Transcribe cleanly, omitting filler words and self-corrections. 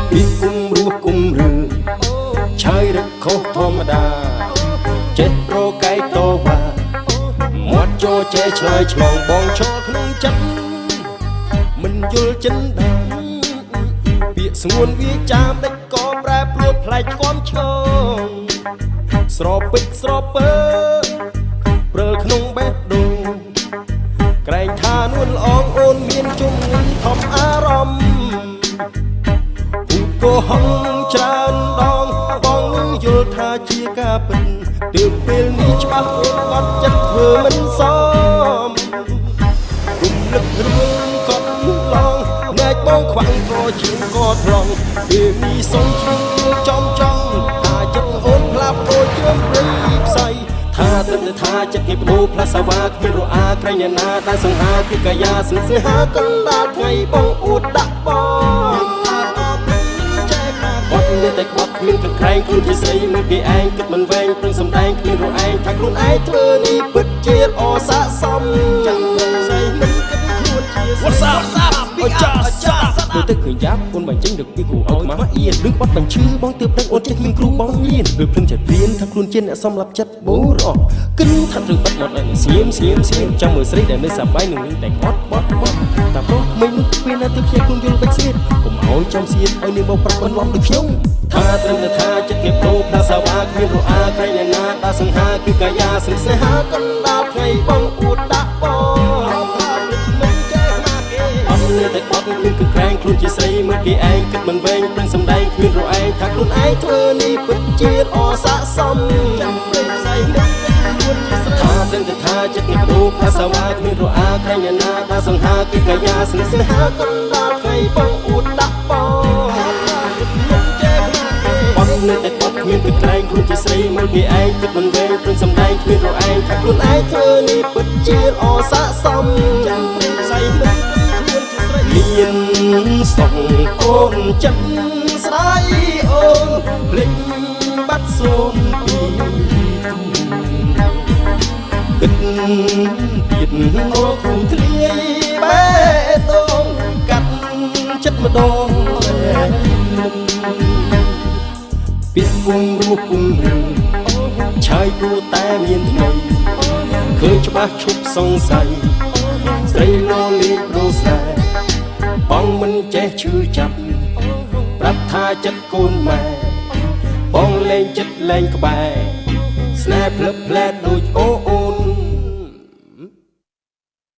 ពីគុំរស់គុំរឿងឆើយរឹកខុសធម្មតាចេះប្រកែកតវ៉ាមាត់ចោចេះឆ្លើយឆ្លងបងឈរក្នុងចិត្តមិនយល់ចិនដាពាក្យស្ងួនវាចាមដេចក៏ប្រែប្រួលផ្លែកខ្វំឆ្លងស្រពេចស្រពើព្រើលក្នុងបេះដូងក្រែងថានួនល្អងអូនមានជំងឺធំអារម្មណ៍ពូកោហងច្រើនដងបងនឹងយល់ថាជាការពិតទើបពេលនេះច្បាស់អូនបាត់ចិត្តធ្វើមិនសមគុំលឹករឿងកត់ឡងណែកបងខ្វាំងក៏ជាងក៏ត្រង់ពេលនេះសុំជឿចំចំថាចិត្តអូនផ្លាប់ដូចជើងព្រៃផ្សៃថាទៅថាចិត្តគេបដូរផ្លាសាវ៉ាគ្មានរអាក្រែងណាដែលសង្ហាគឺកាយាស្នេហាកណ្ដាលថ្ងៃបងអួតដាក់បងបាត់មានតែក្បត់គ្មានទឹកក្រែងខ្លួនជាស្រីមួយគេឯងគិតមិនវែងព្រឹងសំដែងគ្មានរឯងថាខ្លួនឯងធ្វើនេះពិតជាអស័ក្តិសមចាំស្រីមិនគិតខ្លួនជាស្រី What's up អូចាទៅទឹកឃើញយ៉ាប់អូនបាញ់ចេញដឹកពីគ្រូឲ្យខ្មាស់អៀនឬបាត់បញ្ឈឺបងទើបដឹងអូនចេះគ្មានគ្រូបងញៀនឬភ្លឹងចិត្តព្រៀនថាខ្លួនជាអ្នកសំឡាប់ចិត្តបូរអស់គិនថាត្រូវបាត់មកឲ្យស្ងៀមចាំមើលស្រីដែលនៅសប្បាយនឹងតែអត់បត់តែប្រុសមិញពេលណាទៅភ្ញាក់ខ្លួនយល់បែកស្ទៀតកុំឲ្យចំសៀតឲ្យនាងបងប្រាប់បន្លំដូចខ្ញុំថាត្រឹមតែថាចិត្តគេប្រូផ្លាសាវ៉ាគ្មានរអាក្រែងណាដែលសង្ហាគឺកាយាស្នេហាកណ្ដាលថ្ងៃបងអួតដាក់បងតែគាត់គ្មានគឺក្រែងខ្លួនជាស្រីមើលគេឯងគិតមិនវែងព្រឹងសំដែងគ្មានរឯងថាខ្លួនឯងធ្វើនេះពិតជាអស័ក្តិសមចាំព្រៃផ្សៃមិនខ្លួនជាស្រីថាដឹងតែថាចិត្តគេបដូរផ្លាសាវ៉ាគ្មានរអាក្រែងណាដែលសង្ហាគឺកាយាស្នេហាកណ្ដាលថ្ងៃបងអួតដាក់បងបងនៅតែគាត់គ្មានគឺក្រែងខ្លួនជាស្រីមើលគេឯងគិតមិនវែងព្រឹងសំដែងគ្មានរឯងថាខ្លួនឯងធ្វើនេះពិតជាអស័ក្តិសមចាំព្រៃផ្សៃមិនមានសងកូនចិត្តស្ដាយអូនភ្លេចបាត់សូនពីគិតទៀតអូគ្រូធ្លាយបេះដូងកាត់ចិត្តម្ដងពាក្យគុំរស់គុំរឿងឆើយព្រោះតែមានថ្មីឃើញច្បាស់ឈប់សង្ស័យស្រីលោលីប្រូស្នេហ៍បងមិនចេះឈឺចាប់ប្រាប់ថាចិត្តកូនម៉ែបងលេងចិត្តលេងក្បែរស្នេហ៍ភ្លឹបភ្លែតដូចអូ